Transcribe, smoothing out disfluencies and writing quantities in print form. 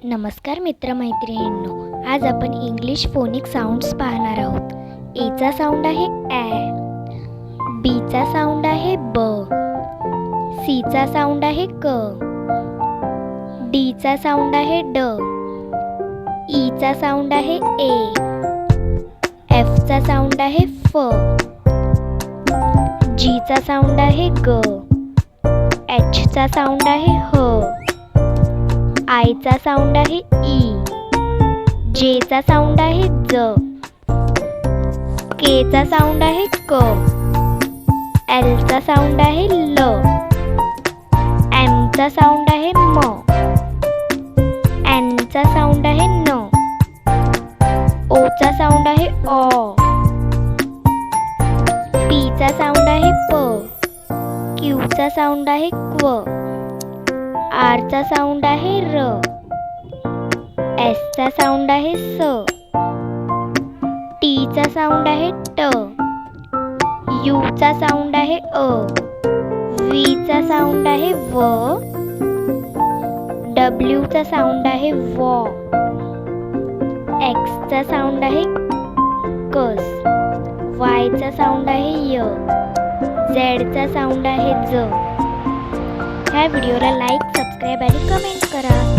नमस्कार मित्रमैत्रिणींनो, आज आपण इंग्लिश फोनिक साऊंड्स पाहणार आहोत. एचा साऊंड आहे ॲ, बीचा साऊंड आहे ब, सीचा साऊंड आहे क, डीचा साऊंड आहे ड, ईचा साऊंड आहे ए, एफचा साऊंड आहे फ, जीचा साऊंड आहे ग, एचचा साऊंड आहे ह, आयचा साऊंड आहे ई, जेचा साऊंड आहे ज, केचा साऊंड आहे क, एलचा साऊंड आहे ल, एमचा साऊंड आहे म, एनचा साऊंड आहे न, ओचा साऊंड आहे ऑ, पीचा साऊंड आहे प, क्यूचा साऊंड आहे क्व, आरचा साऊंड आहे र, एसचा साऊंड आहे स, टीचा साऊंड आहे ट, यूचा साऊंड आहे अ, वीचा साऊंड आहे व, डब्ल्यूचा साऊंड आहे व, एक्सचा साऊंड आहे कस, वायचा साऊंड आहे य, झेडचा साऊंड आहे ज. ह्या व्हिडिओला लाईक, सबस्क्राईब आणि कमेंट करा.